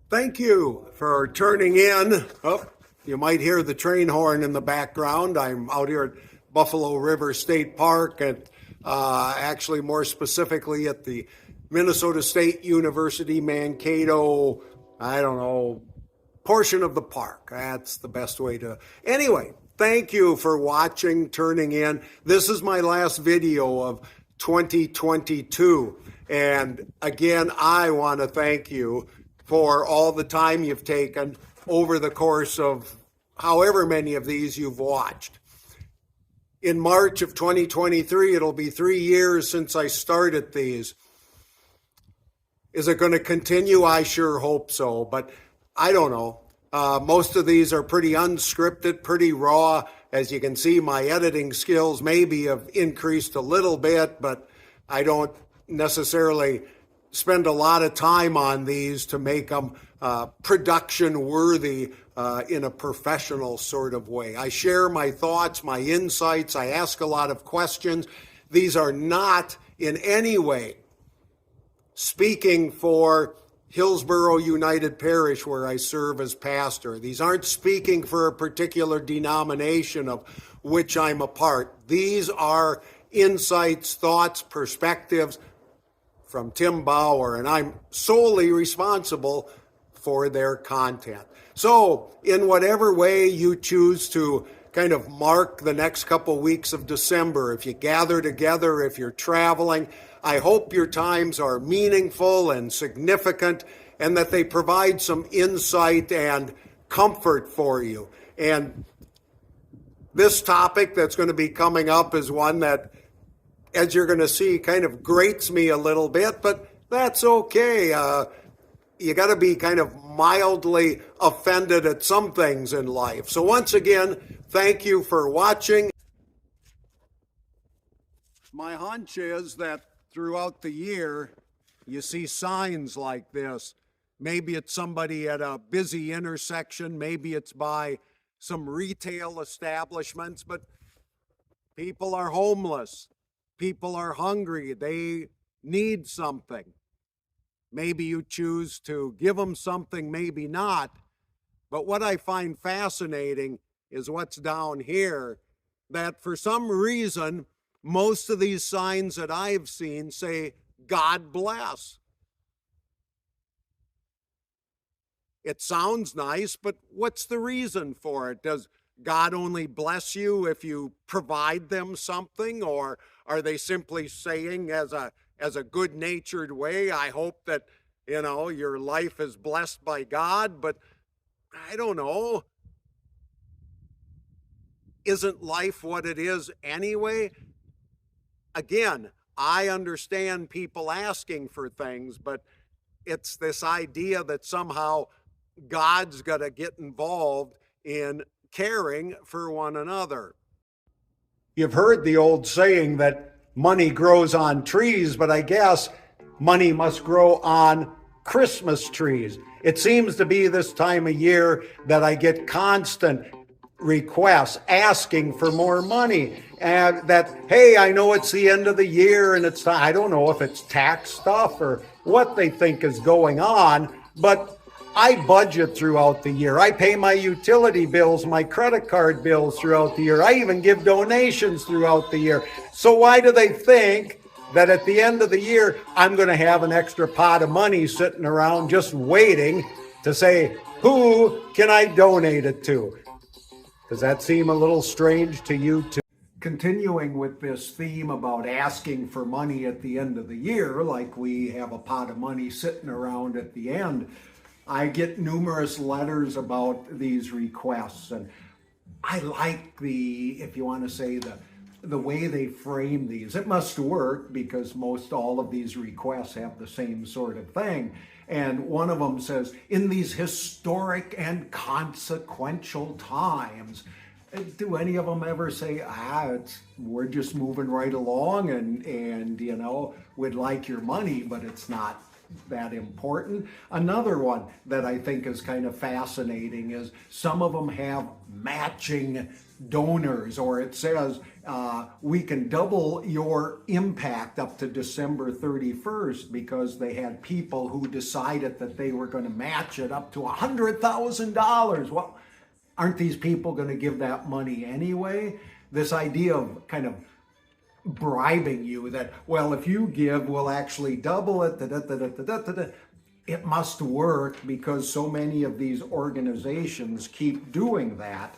Thank you for turning in. Oh, you might hear the train horn in the background. I'm out here at Buffalo River State Park, and actually more specifically at the Minnesota State University Mankato, I don't know, portion of the park. That's the best way to. Anyway, thank you for watching, turning in. This is my last video of 2022. And again, I want to thank you for all the time you've taken over the course of however many of these you've watched. In March of 2023, it'll be 3 years since I started these. Is it going to continue? I sure hope so, but I don't know. Most of these are pretty unscripted, pretty raw. As you can see, my editing skills maybe have increased a little bit, but I don't necessarily spend a lot of time on these to make them production worthy in a professional sort of way. I share my thoughts, my insights. I ask a lot of questions. These are not in any way speaking for Hillsborough United Parish, where I serve as pastor. These aren't speaking for a particular denomination of which I'm a part. These are insights, thoughts, perspectives from Tim Bauer, and I'm solely responsible for their content. So, in whatever way you choose to kind of mark the next couple weeks of December, if you gather together, if you're traveling, I hope your times are meaningful and significant and that they provide some insight and comfort for you. And this topic that's going to be coming up is one that, as you're going to see, kind of grates me a little bit, but that's okay. You got to be kind of mildly offended at some things in life. So once again, thank you for watching. My hunch is that throughout the year, you see signs like this. Maybe it's somebody at a busy intersection. Maybe it's by some retail establishments, but people are homeless. People are hungry. They need something. Maybe you choose to give them something, maybe not. But what I find fascinating is what's down here, that for some reason, most of these signs that I've seen say, God bless. It sounds nice, but what's the reason for it? Does God only bless you if you provide them something, or are they simply saying as a good-natured way, I hope that, your life is blessed by God, but I don't know. Isn't life what it is anyway? Again, I understand people asking for things, but it's this idea that somehow God's got to get involved in caring for one another. You've heard the old saying that money grows on trees, but I guess money must grow on Christmas trees. It seems to be this time of year that I get constant requests asking for more money, and that, hey, I know it's the end of the year and it's, I don't know if it's tax stuff or what they think is going on, but I budget throughout the year. I pay my utility bills, my credit card bills throughout the year. I even give donations throughout the year. So why do they think that at the end of the year, I'm going to have an extra pot of money sitting around just waiting to say, who can I donate it to? Does that seem a little strange to you too? Continuing with this theme about asking for money at the end of the year, like we have a pot of money sitting around at the end, I get numerous letters about these requests, and I like if you want to say, the way they frame these. It must work because most all of these requests have the same sort of thing. And one of them says, in these historic and consequential times. Do any of them ever say, we're just moving right along and we'd like your money, but it's not that important. Another one that I think is kind of fascinating is some of them have matching donors, or it says we can double your impact up to December 31st because they had people who decided that they were going to match it up to $100,000. Well, aren't these people going to give that money anyway? This idea of kind of bribing you that, well, if you give, we'll actually double it. It must work because so many of these organizations keep doing that.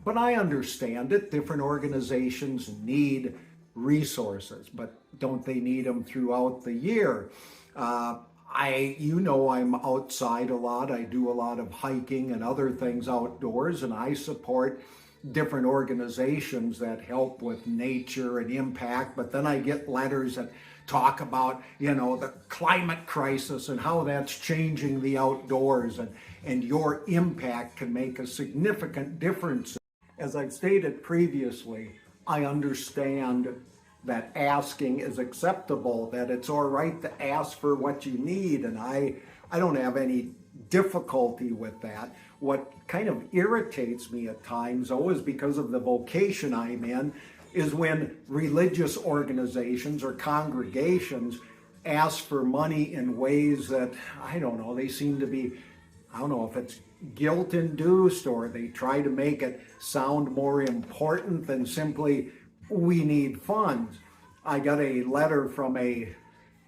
But I understand it. Different organizations need resources, but don't they need them throughout the year? I'm outside a lot. I do a lot of hiking and other things outdoors, and I support different organizations that help with nature and impact. But then I get letters that talk about, the climate crisis and how that's changing the outdoors, and your impact can make a significant difference. As I've stated previously, I understand that asking is acceptable, that it's all right to ask for what you need, and I don't have any difficulty with that. What kind of irritates me at times, always because of the vocation I'm in, is when religious organizations or congregations ask for money in ways that, they seem to be, if it's guilt-induced, or they try to make it sound more important than simply, we need funds. I got a letter from a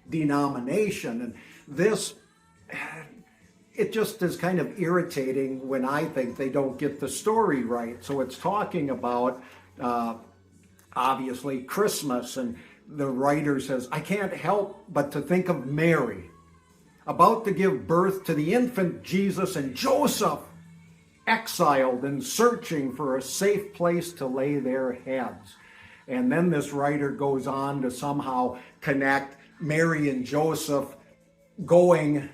denomination, and it just is kind of irritating when I think they don't get the story right. So it's talking about, obviously, Christmas, and the writer says, I can't help but to think of Mary, about to give birth to the infant Jesus, and Joseph, exiled and searching for a safe place to lay their heads. And then this writer goes on to somehow connect Mary and Joseph going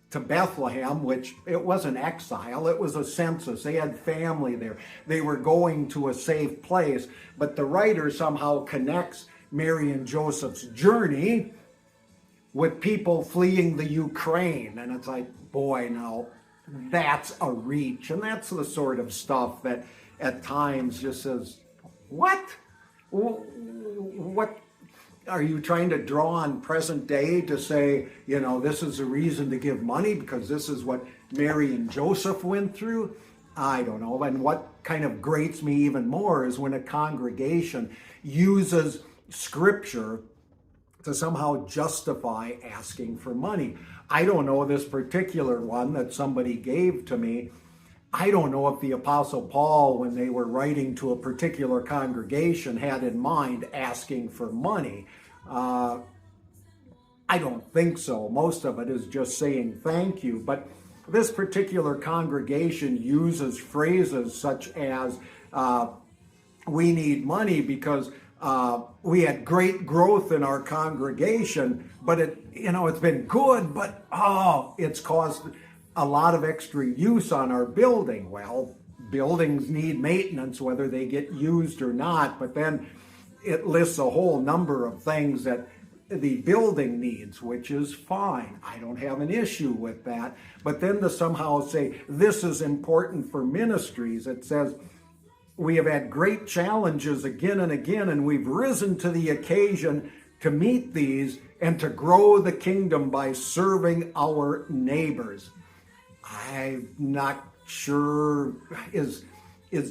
to Bethlehem, which it wasn't exile, it was a census. They had family there. They were going to a safe place. But the writer somehow connects Mary and Joseph's journey with people fleeing the Ukraine. And it's like, boy, now that's a reach. And that's the sort of stuff that at times just says, what? What are you trying to draw on present day to say, this is a reason to give money because this is what Mary and Joseph went through? I don't know. And what kind of grates me even more is when a congregation uses scripture to somehow justify asking for money. I don't know, this particular one that somebody gave to me, I don't know if the Apostle Paul, when they were writing to a particular congregation, had in mind asking for money. I don't think so. Most of it is just saying thank you. But this particular congregation uses phrases such as, we need money because we had great growth in our congregation, but it's been good, but it's caused a lot of extra use on our building. Well, buildings need maintenance whether they get used or not, but then it lists a whole number of things that the building needs, which is fine. I don't have an issue with that. But then to somehow say this is important for ministries, it says, we have had great challenges again and again, and we've risen to the occasion to meet these and to grow the kingdom by serving our neighbors. I'm not sure, is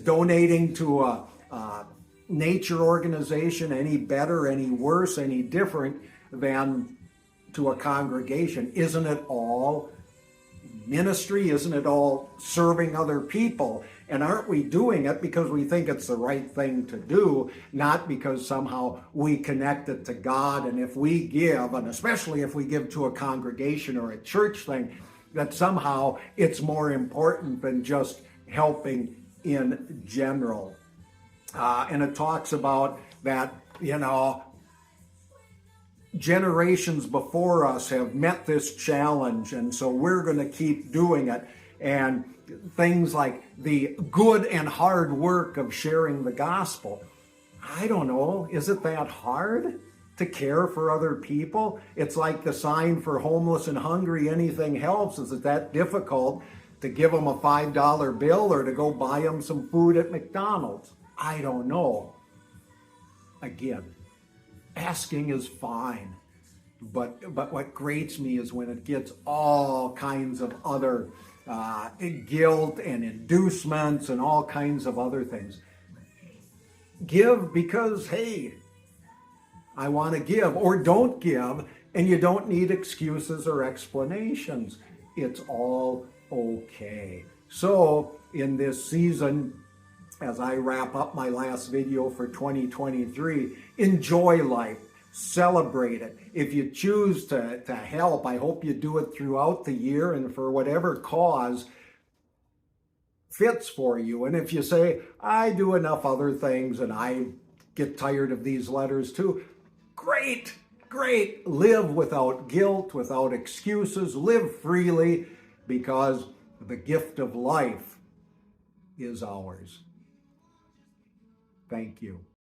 donating to a nature organization any better, any worse, any different than to a congregation? Isn't it all ministry? Isn't it all serving other people? And aren't we doing it because we think it's the right thing to do, not because somehow we connect it to God? And if we give, and especially if we give to a congregation or a church thing, that somehow it's more important than just helping in general. And it talks about that, generations before us have met this challenge, and so we're going to keep doing it. And things like the good and hard work of sharing the gospel. I don't know, is it that hard? to care for other people? It's like the sign for homeless and hungry, anything helps. Is it that difficult to give them a $5 bill or to go buy them some food at McDonald's? I don't know. Again, asking is fine. But what grates me is when it gets all kinds of other guilt and inducements and all kinds of other things. Give because, hey, I want to give, or don't give, and you don't need excuses or explanations. It's all okay. So in this season, as I wrap up my last video for 2023, enjoy life. Celebrate it. If you choose to help, I hope you do it throughout the year and for whatever cause fits for you. And if you say, I do enough other things and I get tired of these letters too, great, great. Live without guilt, without excuses. Live freely, because the gift of life is ours. Thank you.